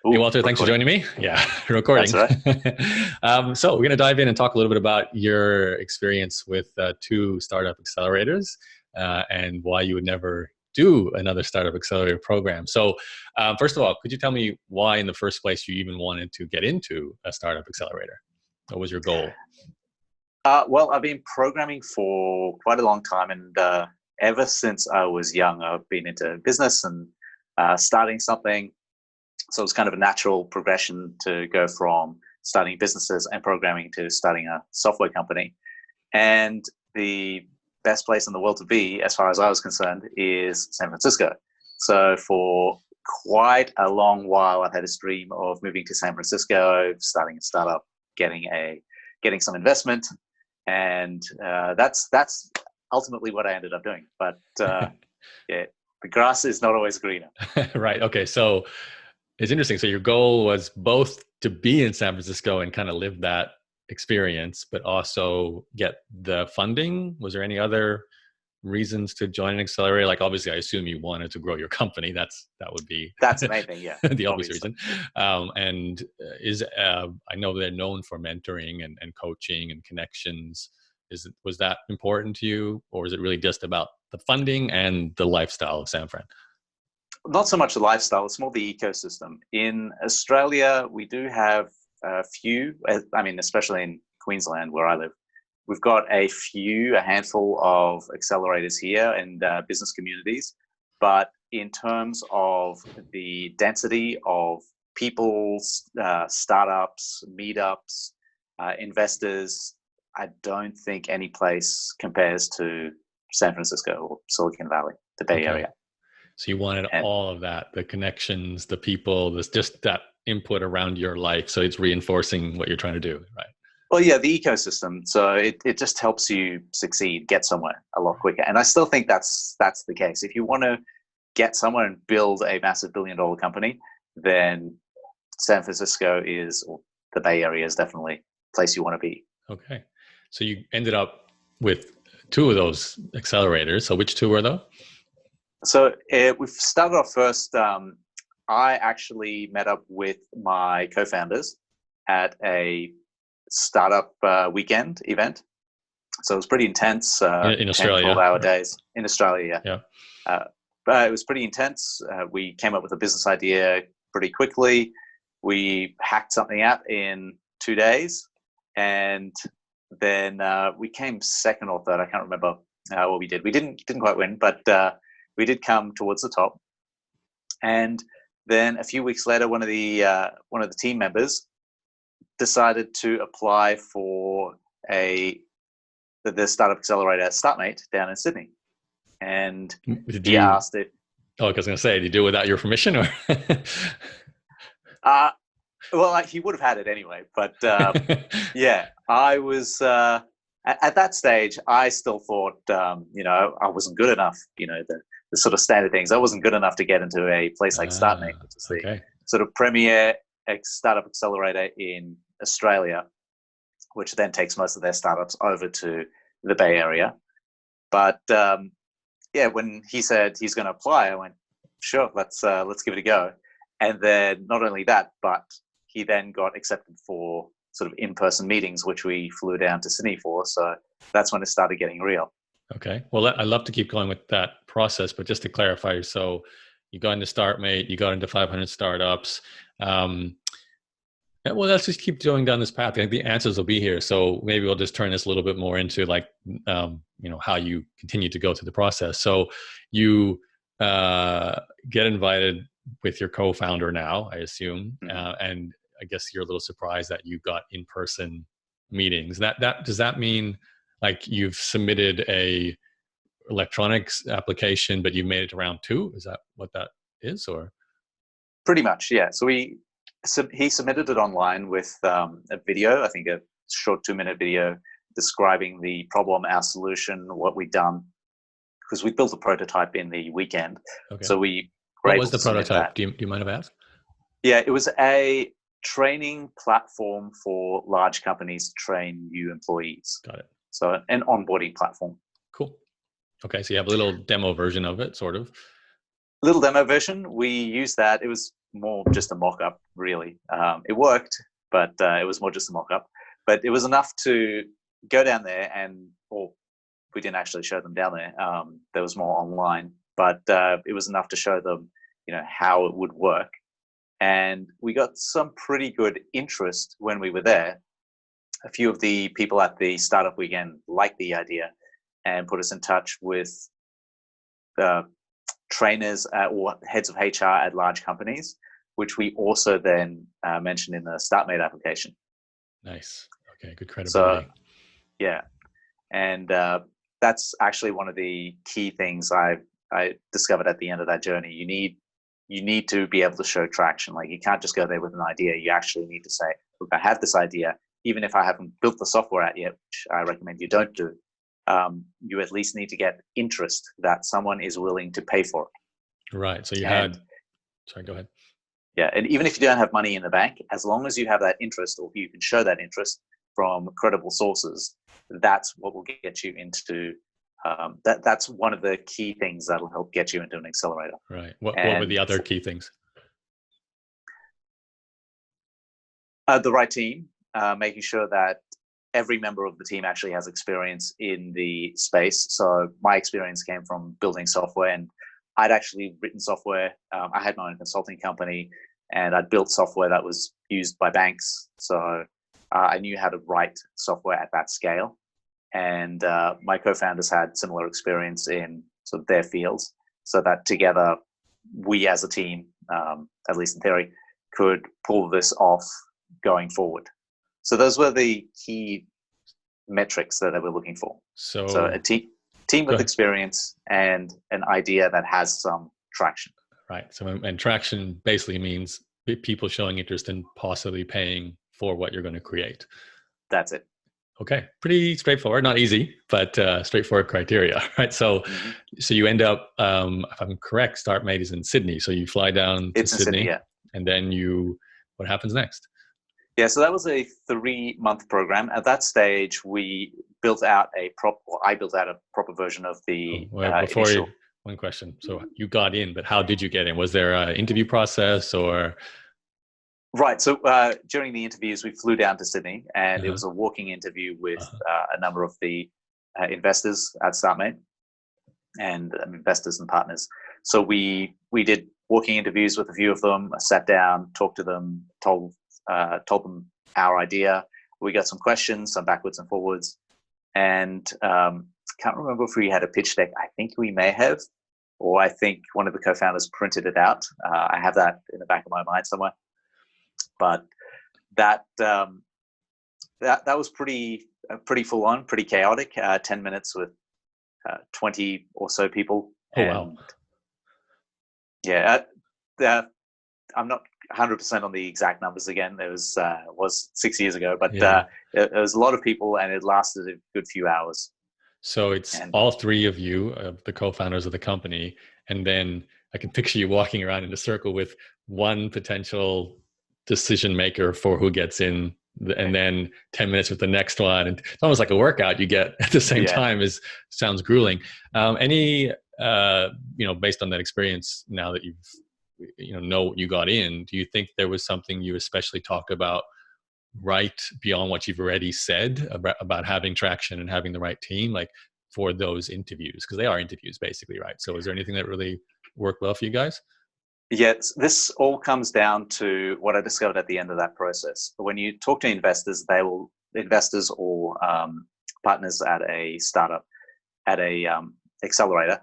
Hey, Ooh, Walter, thanks for recording. joining me. Yeah, That's recording. all right. So we're going to dive in and talk a little bit about your experience with two startup accelerators and why you would never do another startup accelerator program. So first of all, could you tell me why in the first place you even wanted to get into a startup accelerator? What was your goal? Well, I've been programming for quite a long time, and ever since I was young, I've been into business and starting something. So it's kind of a natural progression to go from starting businesses and programming to starting a software company. And the best place in the world to be, as far as I was concerned, is San Francisco. So for quite a long while, I've had this dream of moving to San Francisco, starting a startup, getting some investment, and that's ultimately what I ended up doing. But yeah, the grass is not always greener. Right. Okay. So it's interesting. So your goal was both to be in San Francisco and kind of live that experience, but also get the funding. Was there any other reasons to join an accelerator? Like obviously, I assume you wanted to grow your company. That would be That's the main thing, yeah, the obvious obviously. reason. And is I know they're known for mentoring and coaching and connections. Was that important to you, or is it really just about the funding and the lifestyle of San Fran? Not so much the lifestyle, it's more the ecosystem. In Australia, we do have a few, I mean, especially in Queensland where I live, we've got a handful of accelerators here and business communities. But in terms of the density of people, startups, meetups, investors, I don't think any place compares to San Francisco or Silicon Valley, the Bay Okay. Area. So you wanted And all of that, the connections, the people, this just that input around your life. So it's reinforcing what you're trying to do, right? well, yeah, the ecosystem. So it just helps you succeed, get somewhere a lot quicker. And I still think that's the case. If you want to get somewhere and build a massive billion-dollar company, then San Francisco is, or the Bay Area is definitely a place you want to be. Okay. So you ended up with two of those accelerators. So which two were those? So we've started off first. I actually met up with my co-founders at a startup weekend event. So it was pretty intense, In 10, 12 Australia. hour days in Australia. Yeah. Yeah. But it was pretty intense. We came up with a business idea pretty quickly. We hacked something out in 2 days. And then we came second or third. I can't remember what we did. We didn't quite win, but we did come towards the top. And then a few weeks later, one of the team members decided to apply for the startup accelerator Startmate down in Sydney, and Did he you? asked if Oh, I was going to say, did you do it without your permission, or? uh, well, he would have had it anyway, but yeah, I was at that stage. I still thought, I wasn't good enough. The sort of standard things. I wasn't good enough to get into a place like Startmate, which is the Okay. sort of premier startup accelerator in Australia, which then takes most of their startups over to the Bay Area. But yeah, when he said he's going to apply, I went, sure, let's give it a go. And then not only that, but he then got accepted for sort of in-person meetings, which we flew down to Sydney for. So that's when it started getting real. Okay. Well, I love to keep going with that process, but just to clarify, so you got into StartMate, you got into 500 startups. Yeah, well, let's just keep going down this path. I think the answers will be here. So maybe we'll just turn this a little bit more into like, how you continue to go through the process. So you get invited with your co-founder now, I assume, Mhm. and I guess you're a little surprised that you got in-person meetings. That does that mean like you've submitted a electronics application, but you've made it to round two? Is that what that is, or? Pretty much, yeah. So he submitted it online with a video, I think a short 2-minute video describing the problem, our solution, what we'd done, because we built a prototype in the weekend. Okay. So we were What able was to the submit prototype? that. Do you mind if I ask? Yeah, it was a training platform for large companies to train new employees. Got it. So an onboarding platform. Cool. Okay, so you have a little demo version of it, sort of. Little demo version. We used that. It was more just a mock-up, really. It worked, but it was more just a mock-up. But it was enough to go down there or we didn't actually show them down there. There was more online, but it was enough to show them, how it would work. And we got some pretty good interest when we were there. A few of the people at the startup weekend liked the idea and put us in touch with trainers or heads of HR at large companies, which we also then mentioned in the Startmate application. Nice. Okay, good credibility. So, yeah. And that's actually one of the key things I discovered at the end of that journey. You need to be able to show traction. Like, you can't just go there with an idea. You actually need to say, look, I have this idea. Even if I haven't built the software out yet, which I recommend you don't do, you at least need to get interest that someone is willing to pay for it. Right. So sorry, go ahead. Yeah. And even if you don't have money in the bank, as long as you have that interest, or you can show that interest from credible sources, that's what will get you into that's one of the key things that'll help get you into an accelerator. Right. What were the other key things? The right team, making sure that every member of the team actually has experience in the space. So my experience came from building software, and I'd actually written software. I had my own consulting company, and I'd built software that was used by banks. So I knew how to write software at that scale. And my co-founders had similar experience in sort of their fields, so that together we as a team, at least in theory, could pull this off going forward. So those were the key metrics that they were looking for. So a team with experience and an idea that has some traction. Right. So, and traction basically means people showing interest in possibly paying for what you're going to create. That's it. Okay. Pretty straightforward, not easy, but straightforward criteria, right? So, so you end up, if I'm correct, Startmate is in Sydney. So you fly down to Sydney, yeah. And then what happens next? Yeah, so that was a 3-month program. At that stage, we built out I built out a proper version of the initial. One question. So you got in, but how did you get in? Was there an interview process or? Right. So during the interviews, we flew down to Sydney, and it was a walking interview with a number of the investors at Startmate and investors and partners. So we did walking interviews with a few of them. I sat down, talked to them, told them our idea. We got some questions, some backwards and forwards, and can't remember if we had a pitch deck. I think we may have, or I think one of the co-founders printed it out. I have that in the back of my mind somewhere. But that was pretty full on, pretty chaotic. 10 minutes with 20 or so people. Oh, wow. Yeah, I'm not 100% on the exact numbers again. It was 6 years ago, but it was a lot of people, and it lasted a good few hours. So it's all three of you, the co-founders of the company, and then I can picture you walking around in a circle with one potential decision maker for who gets in, and then 10 minutes with the next one. And it's almost like a workout you get at the same time. Sounds grueling. Based on that experience, now that you've know what you got in, do you think there was something you especially talked about right beyond what you've already said about having traction and having the right team, like for those interviews? Because they are interviews basically, right? So is there anything that really worked well for you guys? Yes, this all comes down to what I discovered at the end of that process. When you talk to investors, investors or partners at a startup, at a accelerator,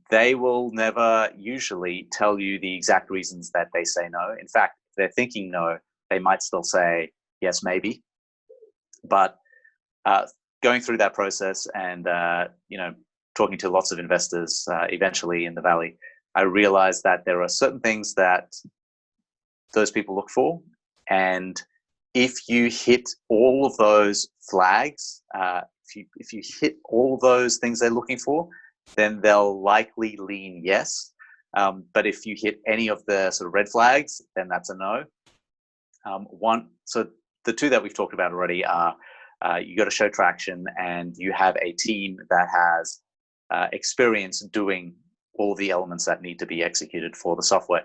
they will never usually tell you the exact reasons that they say no. In fact, if they're thinking no, they might still say yes, maybe. But going through that process and talking to lots of investors, eventually in the Valley, I realized that there are certain things that those people look for, and if you hit all of those flags, if you hit all those things they're looking for, then they'll likely lean yes. But if you hit any of the sort of red flags, then that's a no. So the two that we've talked about already are you got to show traction, and you have a team that has experience doing all the elements that need to be executed for the software.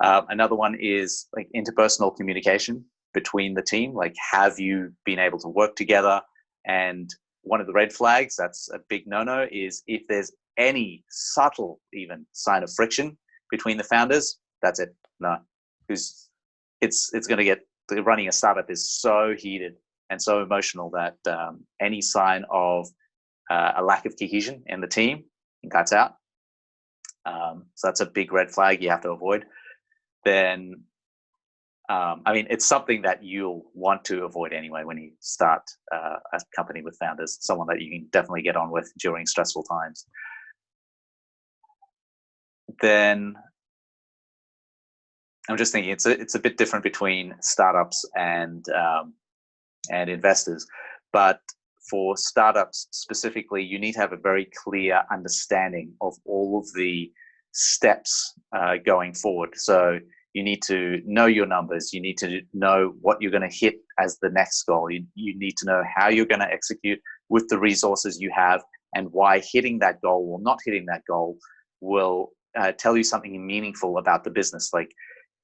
Another one is like interpersonal communication between the team. Like, have you been able to work together? And one of the red flags, that's a big no-no, is if there's any subtle even sign of friction between the founders, that's it. No, because it's going to get, running a startup is so heated and so emotional that any sign of a lack of cohesion in the team cuts out. So that's a big red flag you have to avoid. Then, I mean, it's something that you'll want to avoid anyway when you start a company with founders, someone that you can definitely get on with during stressful times. Then I'm just thinking it's a bit different between startups and investors, but for startups specifically, you need to have a very clear understanding of all of the steps going forward. So you need to know your numbers. You need to know what you're going to hit as the next goal. You need to know how you're going to execute with the resources you have, and why hitting that goal or not hitting that goal will tell you something meaningful about the business. Like,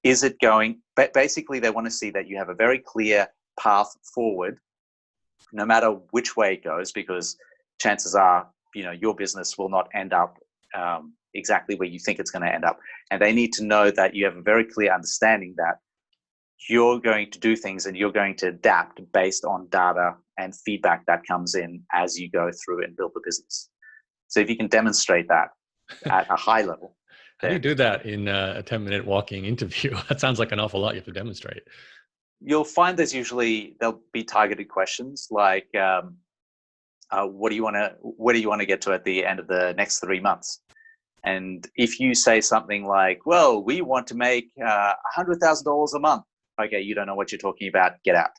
is it going, basically they want to see that you have a very clear path forward, no matter which way it goes, because chances are, your business will not end up exactly where you think it's going to end up. And they need to know that you have a very clear understanding that you're going to do things and you're going to adapt based on data and feedback that comes in as you go through and build the business. So if you can demonstrate that at a high level. How do you do that in a 10-minute walking interview? That sounds like an awful lot you have to demonstrate. You'll find there'll be targeted questions like, where do you want to get to at the end of the next 3 months? And if you say something like, well, we want to make $100,000 a month. Okay, you don't know what you're talking about. Get out.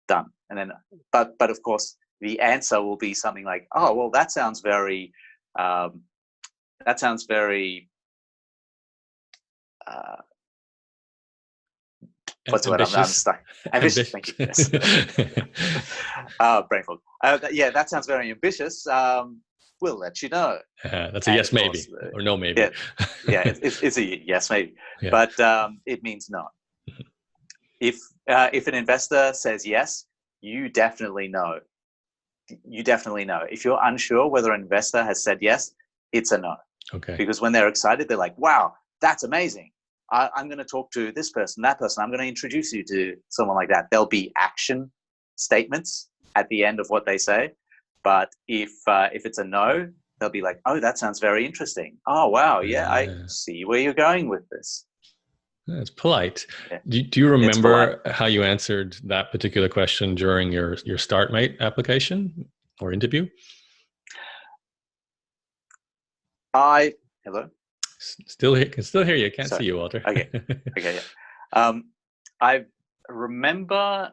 Done. And then, but of course, the answer will be something like, oh, well, that sounds very, what's the word? I'm stuck. Ambitious. Thank you. Yes. Brain fog. Yeah, that sounds very ambitious. We'll let you know. That's a yes, maybe, or no, maybe. Yeah, it's a yes, maybe, yeah. But it means no. If an investor says yes, you definitely know. You definitely know. If you're unsure whether an investor has said yes, it's a no. Okay. Because when they're excited, they're like, "Wow, that's amazing! I'm going to talk to this person, that person. I'm going to introduce you to someone like that." There'll be action statements at the end of what they say. But if it's a no, they'll be like, "Oh, that sounds very interesting. Oh, wow, yeah, I see where you're going with this." That's polite. Yeah. Do you remember how you answered that particular question during your Startmate application or interview? Hello? Can still hear you. Can't see you, Walter. Okay. Okay. Yeah. I remember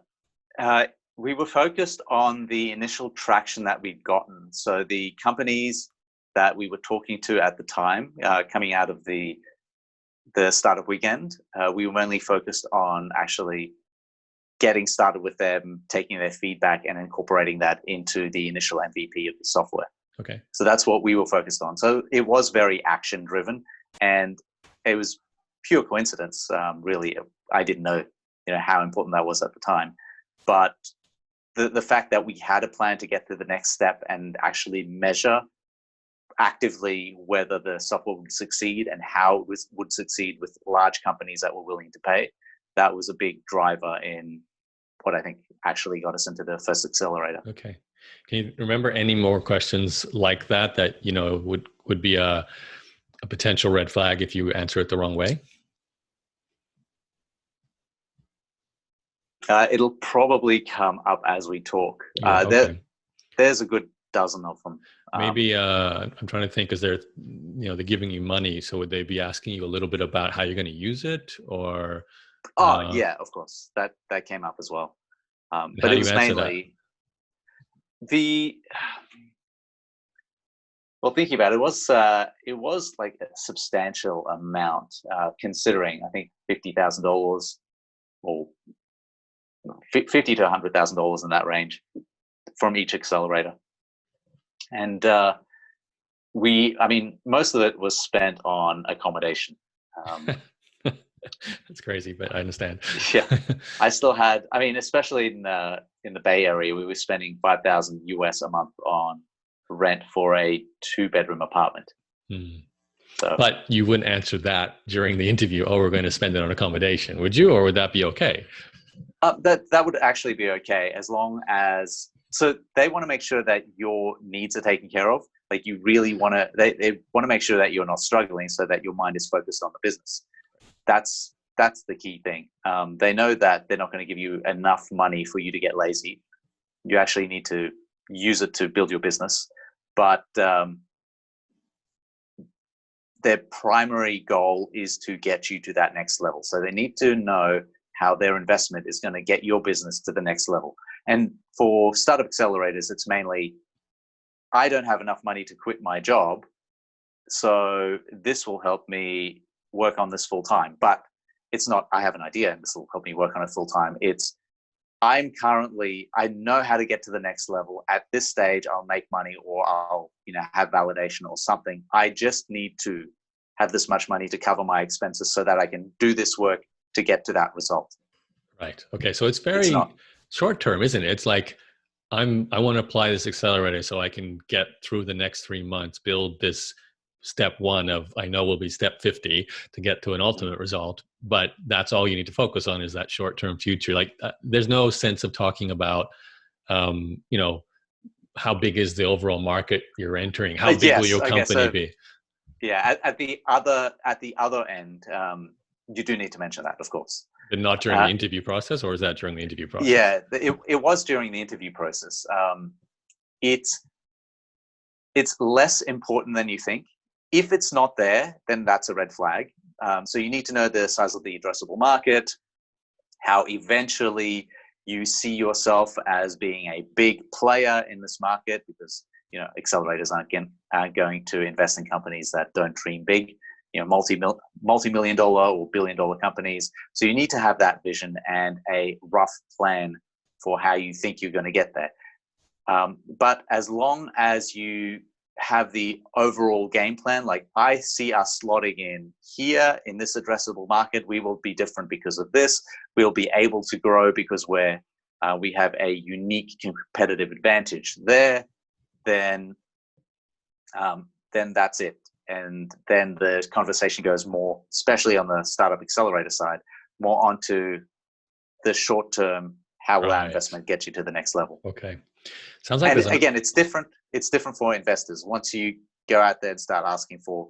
we were focused on the initial traction that we'd gotten. So the companies that we were talking to at the time, coming out of the startup weekend, we were mainly focused on actually getting started with them, taking their feedback and incorporating that into the initial MVP of the software. Okay. So that's what we were focused on. So it was very action driven, and it was pure coincidence. Really, I didn't know, how important that was at the time, but the fact that we had a plan to get to the next step and actually measure actively whether the software would succeed and how it would succeed with large companies that were willing to pay, that was a big driver in what I think actually got us into the first accelerator. Okay. Can you remember any more questions like that would be a potential red flag if you answer it the wrong way? It'll probably come up as we talk. Yeah, okay. There's a good dozen of them. Maybe I'm trying to think, is there, they're giving you money, so would they be asking you a little bit about how you're going to use it, or? Yeah, of course, that came up as well. But it was mainly well, thinking about it, it was like a substantial amount, considering I think $50,000 or $50,000 to $100,000 in that range from each accelerator. And most of it was spent on accommodation. That's crazy, but I understand. Yeah, I still had. I mean, especially in the Bay Area, we were spending 5,000 US a month on rent for a 2-bedroom apartment. Hmm. So But you wouldn't answer that during the interview. Oh, we're going to spend it on accommodation, would you, or would that be okay? that would actually be okay, as long as, so they want to make sure that your needs are taken care of. Like, you really want to, they want to make sure that you're not struggling, so that your mind is focused on the business. That's the key thing. They know that they're not going to give you enough money for you to get lazy. You actually need to use it to build your business, but their primary goal is to get you to that next level. So they need to know how their investment is going to get your business to the next level. And for startup accelerators, it's mainly, I don't have enough money to quit my job, so this will help me work on this full time. But it's not, I have an idea and this will help me work on it full time. It's, I know how to get to the next level. At this stage, I'll make money, or I'll, have validation or something. I just need to have this much money to cover my expenses so that I can do this work to get to that result. Right. Okay. So it's It's very not, short term, isn't it? It's like I want to apply this accelerator so I can get through the next 3 months, build this step one of I know will be step 50 to get to an ultimate result. But that's all you need to focus on is that short term future. Like there's no sense of talking about, you know, how big is the overall market you're entering? How big will yes. your Okay. company So be? yeah, at the other end, you do need to mention that, of course. But not during Uh, the interview process, or is that during the interview process? yeah, it was during the interview process. It's it's less important than you think. If it's not there, then that's a red flag. So you need to know the size of the addressable market, how eventually you see yourself as being a big player in this market, because accelerators aren't going to invest in companies that don't dream big, multi-million dollar or billion-dollar companies. So you need to have that vision and a rough plan for how you think you're going to get there. But as long as you have the overall game plan, like I see us slotting in here in this addressable market, we will be different because of this. We'll be able to grow because we have a unique competitive advantage there. Then that's it. And then the conversation goes more, especially on the startup accelerator side, more onto the short term. How will our Right. investment get you to the next level? Okay. Sounds like And there's an again, it's different. It's different for investors. Once you go out there and start asking for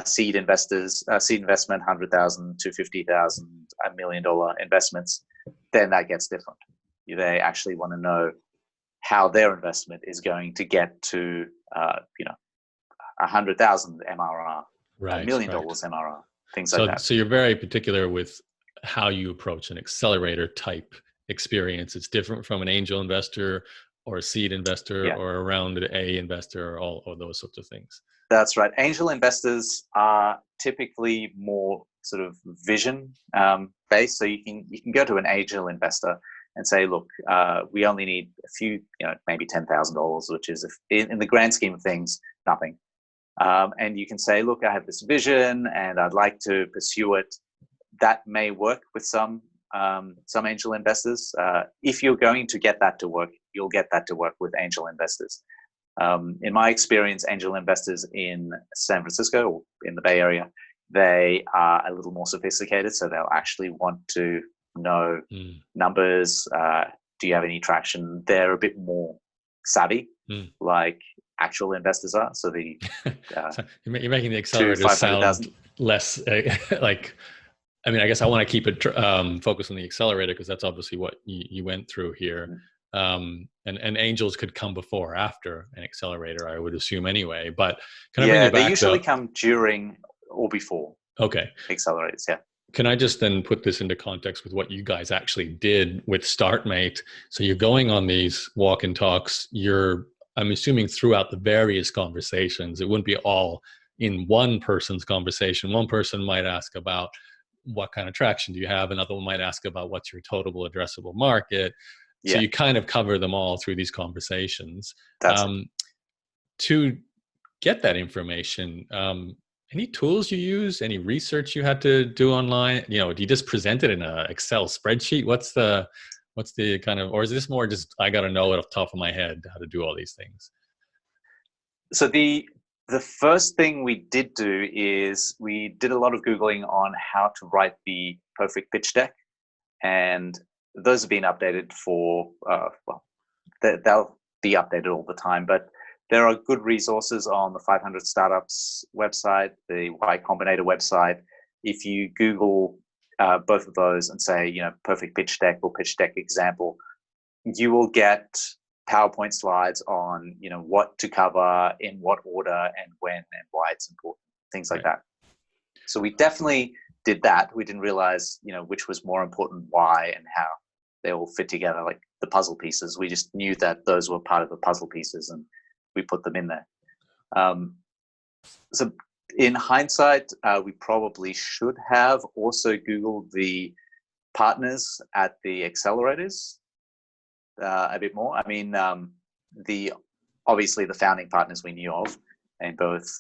seed investors, seed investment, 100,000 to 50,000, $1 million investments, then that gets different. They actually want to know how their investment is going to get to, 100,000 MRR, $1 right, million right. MRR, things like So, that. so you're very particular with how you approach an accelerator type experience. It's different from an angel investor or a seed investor Yeah. or a round A investor or all or those sorts of things. That's right. Angel investors are typically more sort of vision based. So you can go to an angel investor and say, look, we only need a few, maybe $10,000, which is in the grand scheme of things, nothing. And you can say, look, I have this vision and I'd like to pursue it. That may work with some angel investors. If you're going to get that to work, you'll get that to work with angel investors. In my experience, angel investors in San Francisco or in the Bay Area, they are a little more sophisticated. So they'll actually want to know numbers. Do you have any traction? They're a bit more savvy, like actual investors are. So the So you're making the to accelerators sound 500,000. less like. I mean, I guess I want to keep it focused on the accelerator because that's obviously what you went through here. And angels could come before or after an accelerator, I would assume anyway. But can I bring Yeah, you they back usually to come during or before okay? accelerators. Yeah. Can I just then put this into context with what you guys actually did with Startmate? So you're going on these walk and talks. I'm assuming throughout the various conversations, it wouldn't be all in one person's conversation. One person might ask about what kind of traction do you have? Another one might ask about what's your total addressable market. So Yeah, you kind of cover them all through these conversations. that's it. To get that information, Any tools you use? Any research you had to do online? You know, do you just present it in a Excel spreadsheet? What's the kind of, or is this more just I got to know it off the top of my head how to do all these things? So the first thing we did do is we did a lot of Googling on how to write the perfect pitch deck, and those have been updated for well, they'll be updated all the time, but there are good resources on the 500 Startups website, the Y Combinator website. If you Google both of those and say, you know, perfect pitch deck or pitch deck example, you will get PowerPoint slides on, you know, what to cover, in what order, and when, and why it's important, things like that. So we definitely did that. We didn't realize, you know, which was more important, why, and how they all fit together, like the puzzle pieces. We just knew that those were part of the puzzle pieces, and we put them in there. So in hindsight, we probably should have also Googled the partners at the accelerators a bit more. I mean, obviously the founding partners we knew of, in both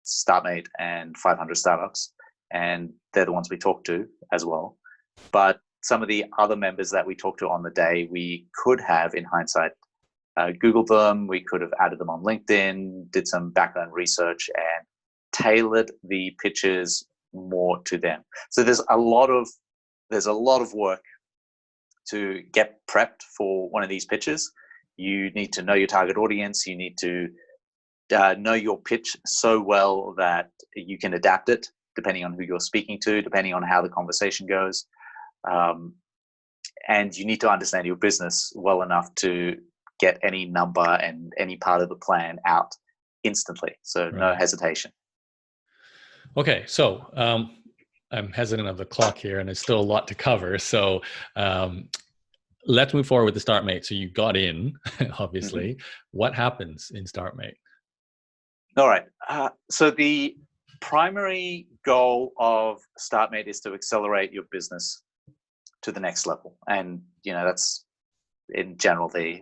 Startmate and 500 Startups, and they're the ones we talked to as well. But some of the other members that we talked to on the day, we could have, in hindsight, Googled them. We could have added them on LinkedIn, did some background research, and tailored the pitches more to them. So there's a lot of work to get prepped for one of these pitches. You need to know your target audience. You need to know your pitch so well that you can adapt it depending on who you're speaking to, depending on how the conversation goes. And you need to understand your business well enough to get any number and any part of the plan out instantly. So no hesitation. Okay, so I'm hesitant of the clock here, and there's still a lot to cover. So let's move forward with the Startmate. So you got in, obviously. Mm-hmm. What happens in Startmate? All right. So the primary goal of Startmate is to accelerate your business to the next level, and you know that's in general the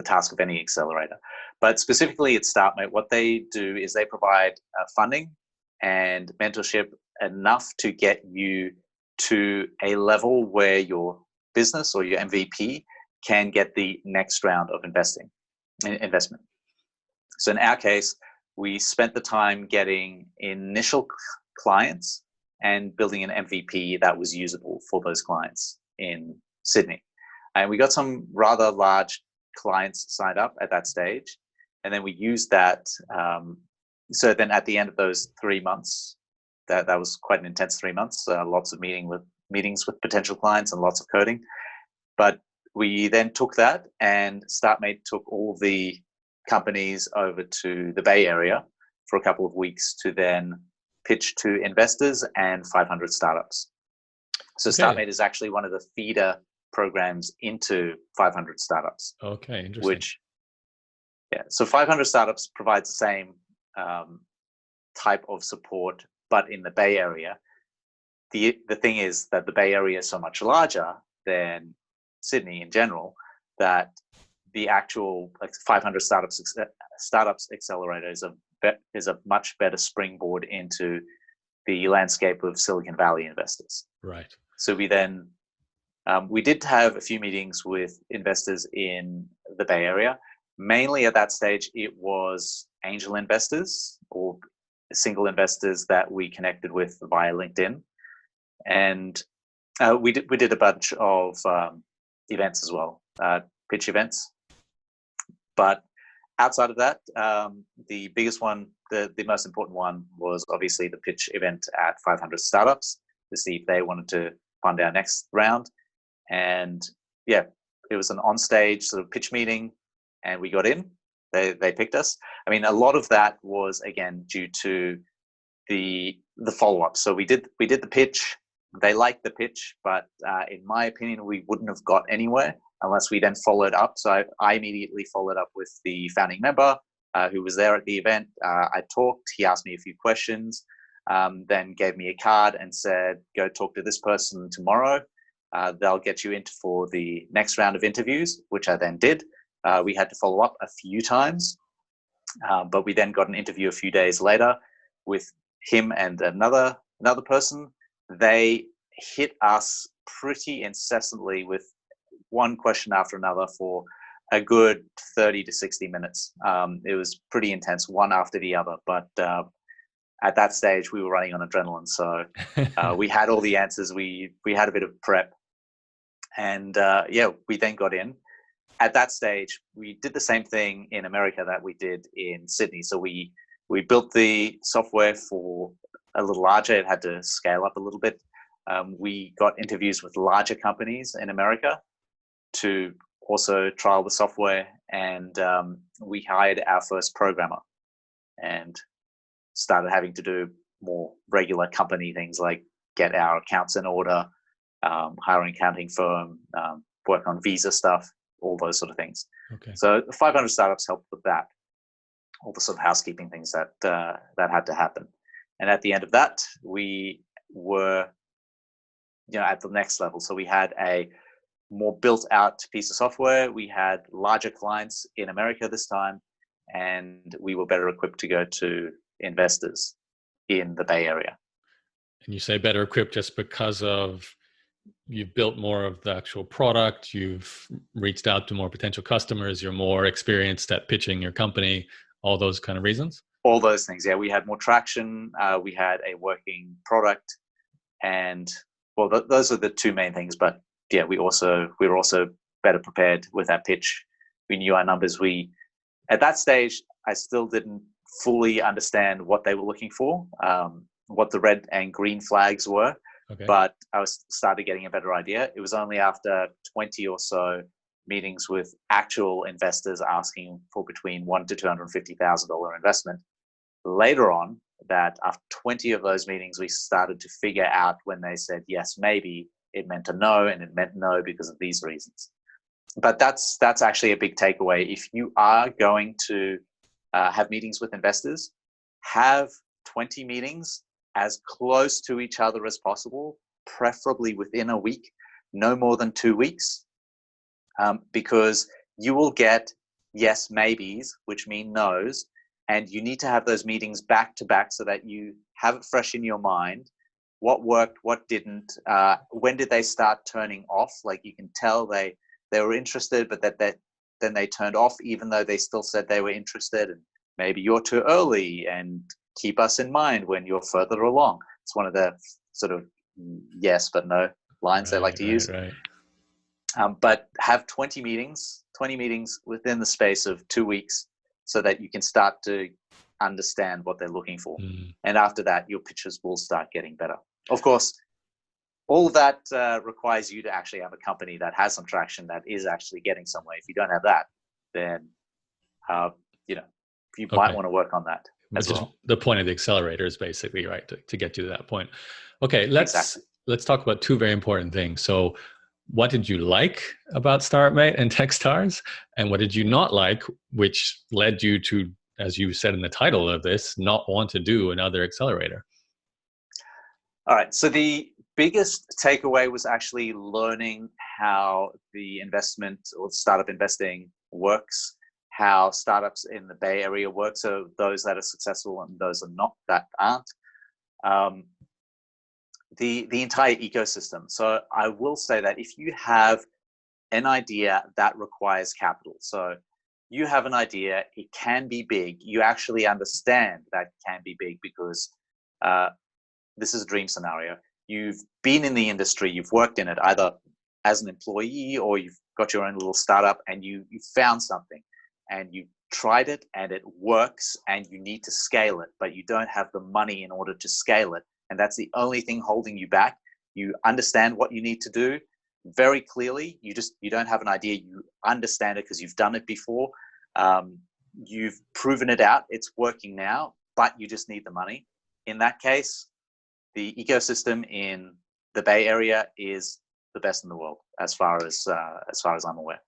task of any accelerator. But specifically at Startmate, what they do is they provide funding and mentorship enough to get you to a level where your business or your MVP can get the next round of investment. So in our case, we spent the time getting initial clients and building an MVP that was usable for those clients in Sydney. And we got some rather large clients signed up at that stage. And then we used that. So then at the end of those 3 months, that was quite an intense 3 months, lots of meetings with potential clients and lots of coding. But we then took that, and Startmate took all the companies over to the Bay Area for a couple of weeks to then pitch to investors and 500 startups. So Startmate is actually one of the feeder programs into 500 startups. Okay, interesting. So 500 startups provides the same type of support, but in the Bay Area. The thing is that the Bay Area is so much larger than Sydney in general that the actual 500 startups accelerator is a much better springboard into the landscape of Silicon Valley investors. Right. So we then we did have a few meetings with investors in the Bay Area. Mainly at that stage, it was angel investors or single investors that we connected with via LinkedIn, and we did a bunch of events as well, pitch events. But outside of that, the biggest one, the most important one, was obviously the pitch event at 500 Startups to see if they wanted to fund our next round. And yeah, it was an on-stage sort of pitch meeting, and we got in. They picked us. I mean, a lot of that was again due to the follow-up. So we did the pitch. They liked the pitch, but in my opinion, we wouldn't have got anywhere unless we then followed up. So I immediately followed up with the founding member who was there at the event. I talked. He asked me a few questions, then gave me a card and said, "Go talk to this person tomorrow. They'll get you in for the next round of interviews," which I then did. We had to follow up a few times, but we then got an interview a few days later. with him and another person. They hit us pretty incessantly with one question after another for a good 30 to 60 minutes. It was pretty intense, one after the other. But at that stage, we were running on adrenaline. So we had all the answers. We had a bit of prep. And we then got in. At that stage, we did the same thing in America that we did in Sydney. So we built the software for a little larger. It had to scale up a little bit. We got interviews with larger companies in America to also trial the software, and we hired our first programmer and started having to do more regular company things like get our accounts in order, hire an accounting firm, work on visa stuff, all those sort of things. Okay. So 500 startups helped with that, all the sort of housekeeping things that had to happen. And at the end of that, we were, at the next level. So we had a more built out piece of software. We had larger clients in America this time, and we were better equipped to go to investors in the Bay Area. And you say better equipped just because of you've built more of the actual product, you've reached out to more potential customers, you're more experienced at pitching your company, all those kind of reasons? All those things, yeah. We had more traction, we had a working product, and well, those are the two main things. But yeah, we were also better prepared with our pitch. We knew our numbers. At that stage, I still didn't fully understand what they were looking for, what the red and green flags were. Okay. But I started getting a better idea. It was only after 20 or so meetings with actual investors asking for between $100,000 to $250,000 investment. Later on, that after 20 of those meetings, we started to figure out when they said yes, maybe, it meant a no, and it meant no because of these reasons. But that's actually a big takeaway. If you are going to have meetings with investors, have 20 meetings as close to each other as possible, preferably within a week, no more than 2 weeks, because you will get yes maybes, which mean no's, and you need to have those meetings back to back so that you have it fresh in your mind. What worked, what didn't, when did they start turning off? Like you can tell they were interested, but then they turned off even though they still said they were interested. And maybe you're too early, and keep us in mind when you're further along. It's one of the sort of yes but no lines they like to use. Right. But have 20 meetings within the space of 2 weeks so that you can start to understand what they're looking for. And after that, your pitches will start getting better. Of course, all of that requires you to actually have a company that has some traction, that is actually getting somewhere. If you don't have that, then you might want to work on that. Which is the point of the accelerators, basically, right? To get you to that point. Okay, let's talk about two very important things. So, what did you like about Startmate and Techstars, and what did you not like, which led you to, as you said in the title of this, not want to do another accelerator? All right. So the biggest takeaway was actually learning how the investment or startup investing works, how startups in the Bay Area work, so those that are successful and those are not, that aren't. The entire ecosystem. So I will say that if you have an idea that requires capital, so you have an idea, it can be big, you actually understand that it can be big because this is a dream scenario. You've been in the industry, you've worked in it either as an employee or you've got your own little startup, and you found something and you tried it and it works and you need to scale it, but you don't have the money in order to scale it. And that's the only thing holding you back. You understand what you need to do very clearly. You don't have an idea. You understand it because you've done it before. You've proven it out. It's working now, but you just need the money. In that case, the ecosystem in the Bay Area is the best in the world, as far as I'm aware.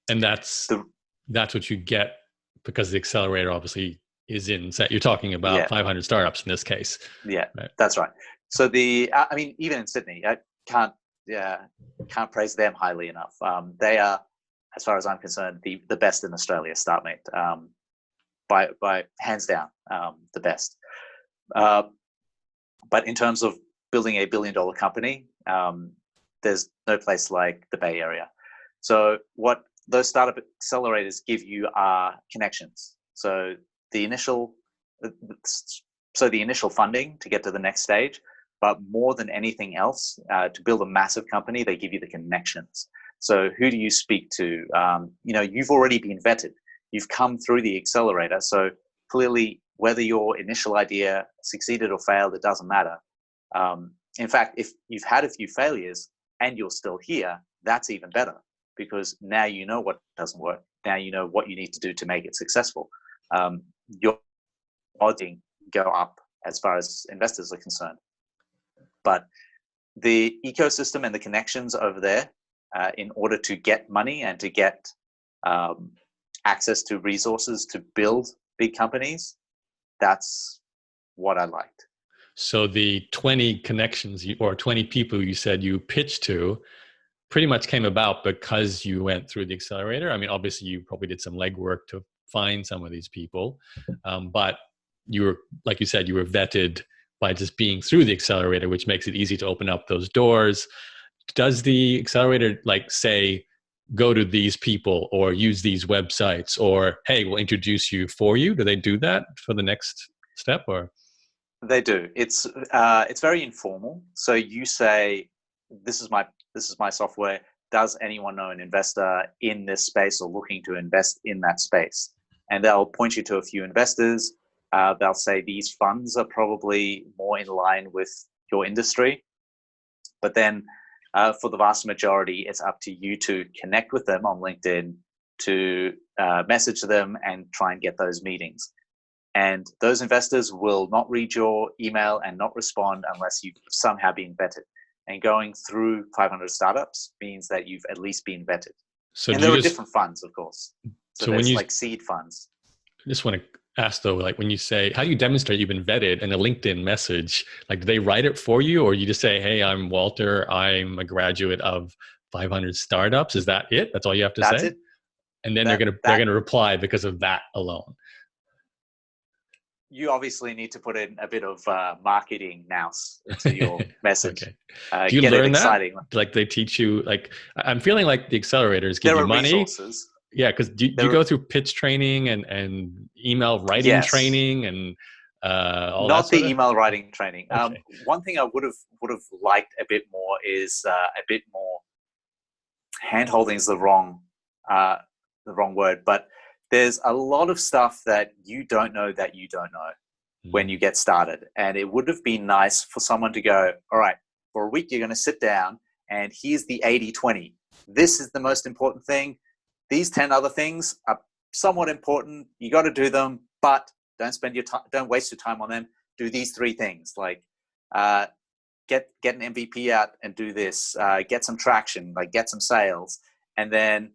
And that's what you get because the accelerator obviously is in set. You're talking about 500 startups in this case. Yeah, right? That's right. So even in Sydney, I can't praise them highly enough. They are, as far as I'm concerned, the best in Australia, Startmate, by hands down, the best. Uh, but in terms of building a billion-dollar company, there's no place like the Bay Area. So what those startup accelerators give you are connections. So the initial funding to get to the next stage, but more than anything else, to build a massive company, they give you the connections. So who do you speak to? You've already been vetted. You've come through the accelerator. So clearly, whether your initial idea succeeded or failed, it doesn't matter. In fact, if you've had a few failures and you're still here, that's even better, because now you know what doesn't work. Now you know what you need to do to make it successful. Your odds go up as far as investors are concerned. But the ecosystem and the connections over there, in order to get money and to get access to resources to build big companies, that's what I liked. So the 20 connections or 20 people you said you pitched to pretty much came about because you went through the accelerator. I mean, obviously you probably did some legwork to find some of these people, but you were, like you said, you were vetted by just being through the accelerator, which makes it easy to open up those doors. Does the accelerator say, go to these people or use these websites, or, hey, we'll introduce you for you? Do they do that for the next step, or? They do. It's very informal. So you say, this is my software. Does anyone know an investor in this space or looking to invest in that space? And they'll point you to a few investors. They'll say these funds are probably more in line with your industry. But then for the vast majority, it's up to you to connect with them on LinkedIn, to message them and try and get those meetings. And those investors will not read your email and not respond unless you've somehow been vetted. And going through 500 startups means that you've at least been vetted. So and there are different funds, of course. So there's like seed funds. I just want to ask though, like when you say, how do you demonstrate you've been vetted in a LinkedIn message? Like, do they write it for you, or you just say, hey, I'm Walter, I'm a graduate of 500 startups? Is that it? That's all you have to say? That's it. And then they're gonna reply because of that alone. You obviously need to put in a bit of marketing nous into your message. Okay. Do you get learn it exciting. That? Like they teach you, like, I'm feeling like the accelerators give you money. Resources. Yeah, because do you go through pitch training and email writing training and all that? Not the email writing training. Okay. One thing I would have liked a bit more is a bit more hand-holding is the wrong word, but there's a lot of stuff that you don't know when you get started. And it would have been nice for someone to go, all right, for a week, you're going to sit down and here's the 80-20. This is the most important thing. These 10 other things are somewhat important. You got to do them, but don't waste your time on them. Do these 3 things, like get an MVP out and do this, get some traction, like get some sales, and then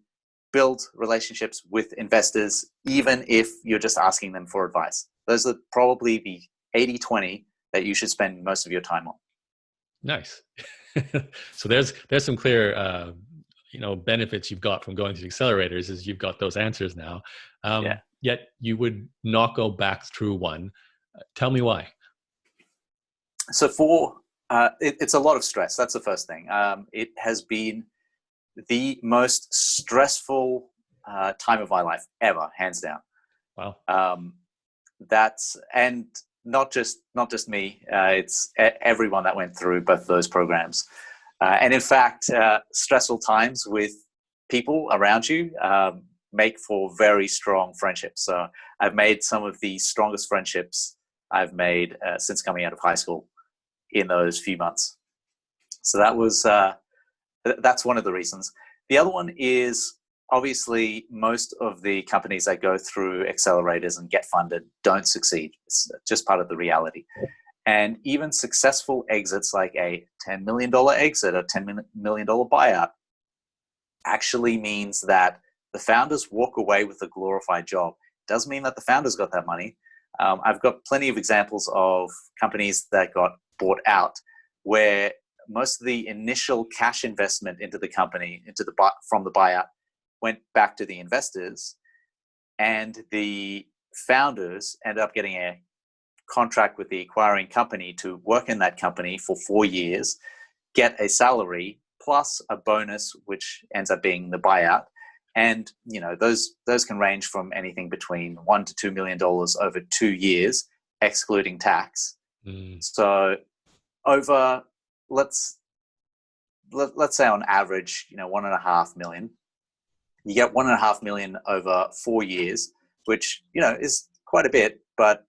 build relationships with investors, even if you're just asking them for advice. Those are probably the 80-20 that you should spend most of your time on. Nice. So there's some clear benefits you've got from going to the accelerators, is you've got those answers now. Yet you would not go back through one. Tell me why. So it's a lot of stress. That's the first thing. It has been the most stressful time of my life ever, hands down. Wow. That's, and not just me. It's everyone that went through both of those programs. And in fact, stressful times with people around you make for very strong friendships. So I've made some of the strongest friendships I've made since coming out of high school in those few months. So that's one of the reasons. The other one is, obviously, most of the companies that go through accelerators and get funded don't succeed. It's just part of the reality. And even successful exits, like a $10 million exit, a $10 million buyout, actually means that the founders walk away with a glorified job. Doesn't mean that the founders got that money. I've got plenty of examples of companies that got bought out where most of the initial cash investment into the company, from the buyout, went back to the investors, and the founders ended up getting a contract with the acquiring company to work in that company for 4 years, get a salary plus a bonus, which ends up being the buyout. And those can range from anything between $1 to $2 million over 2 years, excluding tax. So over, let's say on average, 1.5 million. You get 1.5 million over 4 years, which is quite a bit, but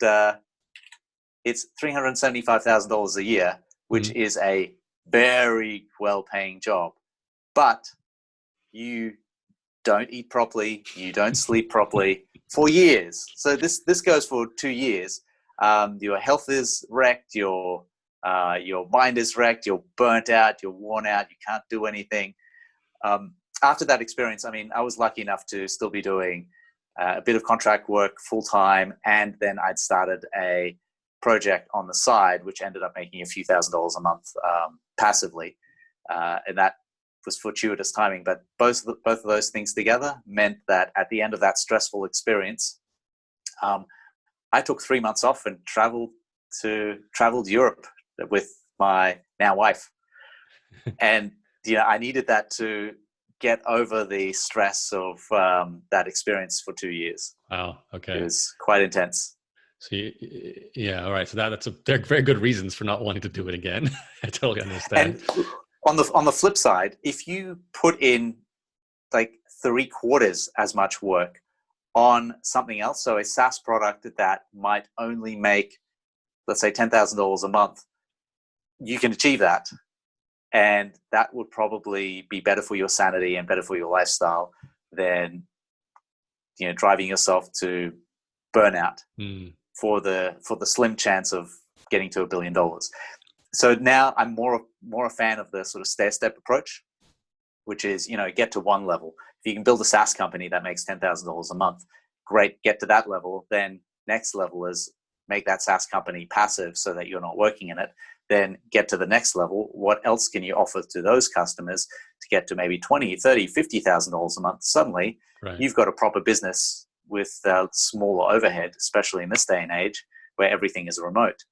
it's $375,000 a year, which is a very well-paying job. But you don't eat properly, you don't sleep properly for years. So this goes for 2 years. Your health is wrecked, your mind is wrecked, you're burnt out, you're worn out, you can't do anything. After that experience, I was lucky enough to still be doing a bit of contract work full time, and then I'd started a project on the side, which ended up making a few $1,000s a month passively, and that was fortuitous timing. But both of those things together meant that at the end of that stressful experience, I took 3 months off and traveled Europe with my now wife, and I needed that to get over the stress of that experience for 2 years. Wow. Okay. It was quite intense. So yeah, all right. So they're very good reasons for not wanting to do it again. I totally understand. And on the flip side, if you put in like 3/4 as much work on something else, so a SaaS product that might only make, let's say, $10,000 a month, you can achieve that. And that would probably be better for your sanity and better for your lifestyle than, driving yourself to burnout for the slim chance of getting to $1 billion. So now I'm more a fan of the sort of stair-step approach, which is, get to one level. If you can build a SaaS company that makes $10,000 a month, great, get to that level. Then next level is make that SaaS company passive so that you're not working in it. Then get to the next level. What else can you offer to those customers to get to maybe $20,000, $30,000, $50,000 a month? Suddenly, you've got a proper business with smaller overhead, especially in this day and age where everything is remote.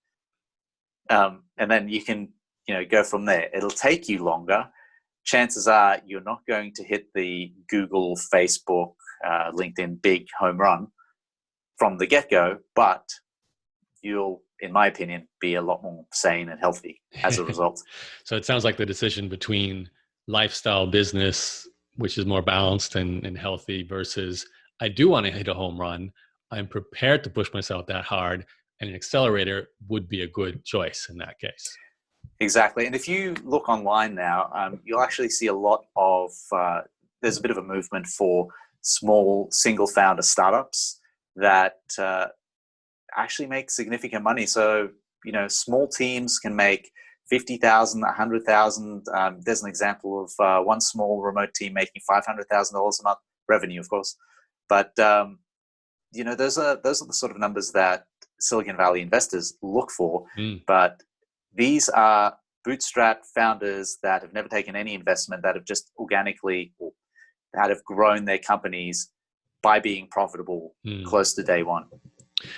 And then you can, go from there. It'll take you longer. Chances are you're not going to hit the Google, Facebook, LinkedIn big home run from the get-go, but you'll, in my opinion, be a lot more sane and healthy as a result. So it sounds like the decision between lifestyle business, which is more balanced and healthy, versus I do want to hit a home run, I'm prepared to push myself that hard, and an accelerator would be a good choice in that case. Exactly. And if you look online now, you'll actually see a lot of, there's a bit of a movement for small single founder startups that actually make significant money. So, small teams can make 50,000, 100,000. There's an example of one small remote team making $500,000 a month, revenue, of course. But, those are the sort of numbers that Silicon Valley investors look for. But these are bootstrap founders that have never taken any investment, that have just organically, or that have grown their companies by being profitable close to day one.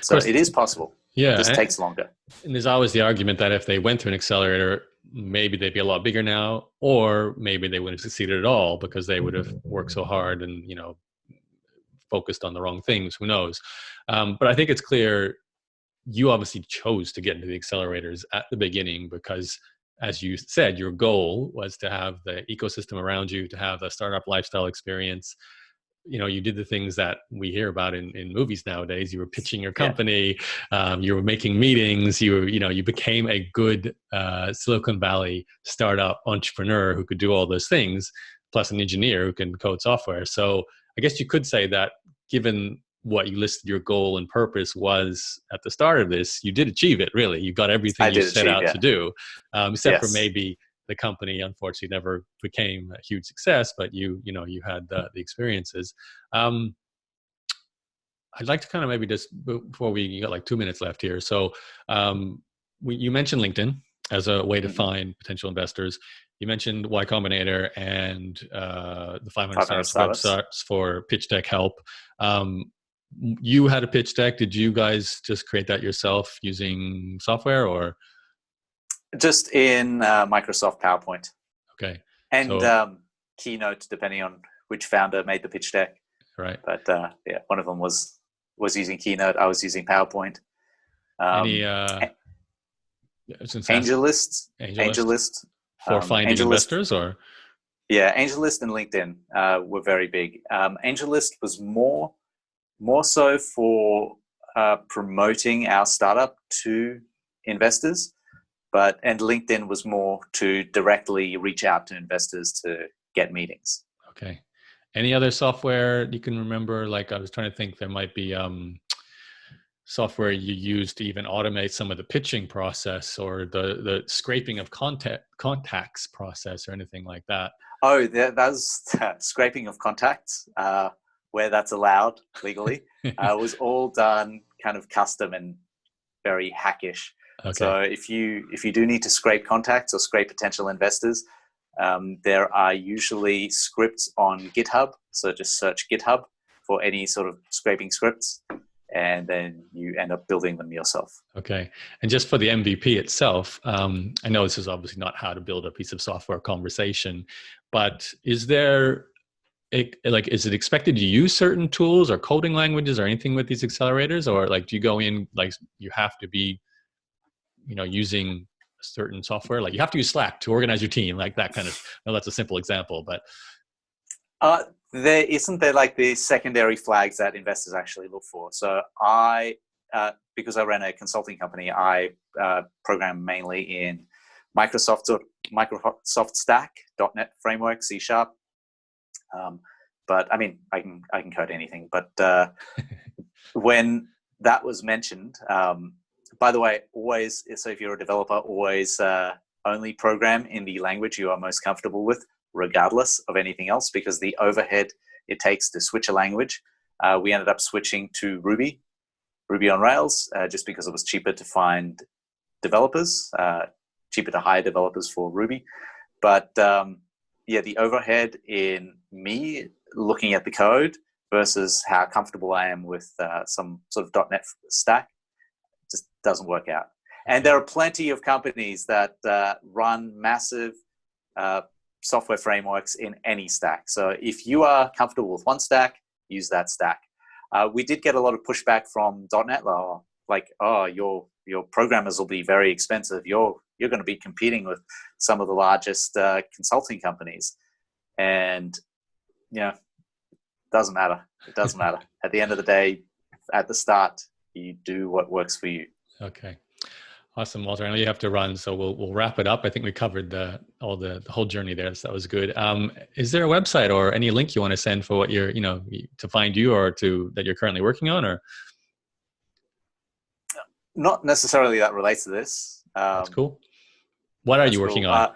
So it is possible. Yeah. It just takes longer. And there's always the argument that if they went through an accelerator, maybe they'd be a lot bigger now, or maybe they wouldn't have succeeded at all because they would have worked so hard and, focused on the wrong things. Who knows? But I think it's clear you obviously chose to get into the accelerators at the beginning because, as you said, your goal was to have the ecosystem around you, to have a startup lifestyle experience. You did the things that we hear about in movies nowadays. You were pitching your company, you were making meetings, you became a good Silicon Valley startup entrepreneur who could do all those things, plus an engineer who can code software. So I guess you could say that given what you listed your goal and purpose was at the start of this, you did achieve it, really. You got everything you set out to do, except for maybe the company unfortunately never became a huge success, but you had the experiences. I'd like to kind of maybe just before you got like 2 minutes left here. So you mentioned LinkedIn as a way to find potential investors. You mentioned Y Combinator and the 500 Startups websites for pitch deck help. you had a pitch deck. Did you guys just create that yourself using software or? Just in Microsoft PowerPoint. Okay. And Keynote, depending on which founder made the pitch deck. Right. But yeah, one of them was using Keynote. I was using PowerPoint. Any AngelList for finding investors, or? Yeah, AngelList and LinkedIn were very big. AngelList was more so for promoting our startup to investors, and LinkedIn was more to directly reach out to investors to get meetings. Okay. Any other software you can remember? Like, I was trying to think, there might be software you use to even automate some of the pitching process, or the scraping of contacts process, or anything like that. Oh, that's scraping of contacts, where that's allowed legally. Was all done kind of custom and very hackish. Okay. So if you do need to scrape contacts or scrape potential investors, there are usually scripts on GitHub. So just search GitHub for any sort of scraping scripts, and then you end up building them yourself. Okay. And just for the MVP itself, I know this is obviously not how to build a piece of software conversation, but is there, is it expected you use certain tools or coding languages or anything with these accelerators? Or like, do you go in, like, you have to be, using certain software? Like, you have to use Slack to organize your team, like that kind of, no, that's a simple example, but. There isn't there like the secondary flags that investors actually look for. So because I ran a consulting company, I program mainly in Microsoft Stack, .NET Framework, C#. But I mean, I can code anything. But when that was mentioned, by the way, always, so if you're a developer, always only program in the language you are most comfortable with, regardless of anything else, because the overhead it takes to switch a language. We ended up switching to Ruby on Rails, just because it was cheaper to find developers, cheaper to hire developers for Ruby. But yeah, the overhead in me looking at the code versus how comfortable I am with some sort of .NET stack just doesn't work out. And there are plenty of companies that run massive software frameworks in any stack. So if you are comfortable with one stack, use that stack. We did get a lot of pushback from .NET, like, oh, your programmers will be very expensive. You're going to be competing with some of the largest consulting companies, and doesn't matter. It doesn't matter. At the end of the day, at the start, you do what works for you. Okay. Awesome, Walter. I know you have to run, so we'll wrap it up. I think we covered the whole journey there, so that was good. Is there a website or any link you want to send for what you're, to find you, or that you're currently working on, or? Not necessarily that relates to this. That's cool. What are you working on?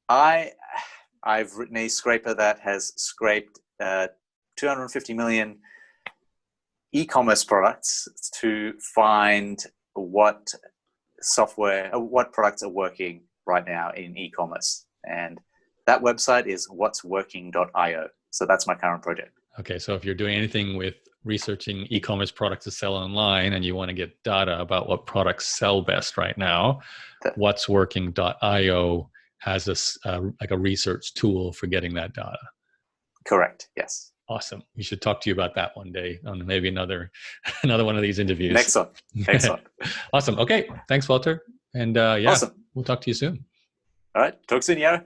I've written a scraper that has scraped 250 million e-commerce products to find what products are working right now in e-commerce. And that website is whatsworking.io. So that's my current project. Okay. So if you're doing anything with researching e-commerce products to sell online and you want to get data about what products sell best right now, whatsworking.io has a research tool for getting that data. Correct. Yes. Awesome. We should talk to you about that one day on maybe another one of these interviews. Next one. Awesome. Okay. Thanks, Walter. And awesome. We'll talk to you soon. All right. Talk soon, Yara.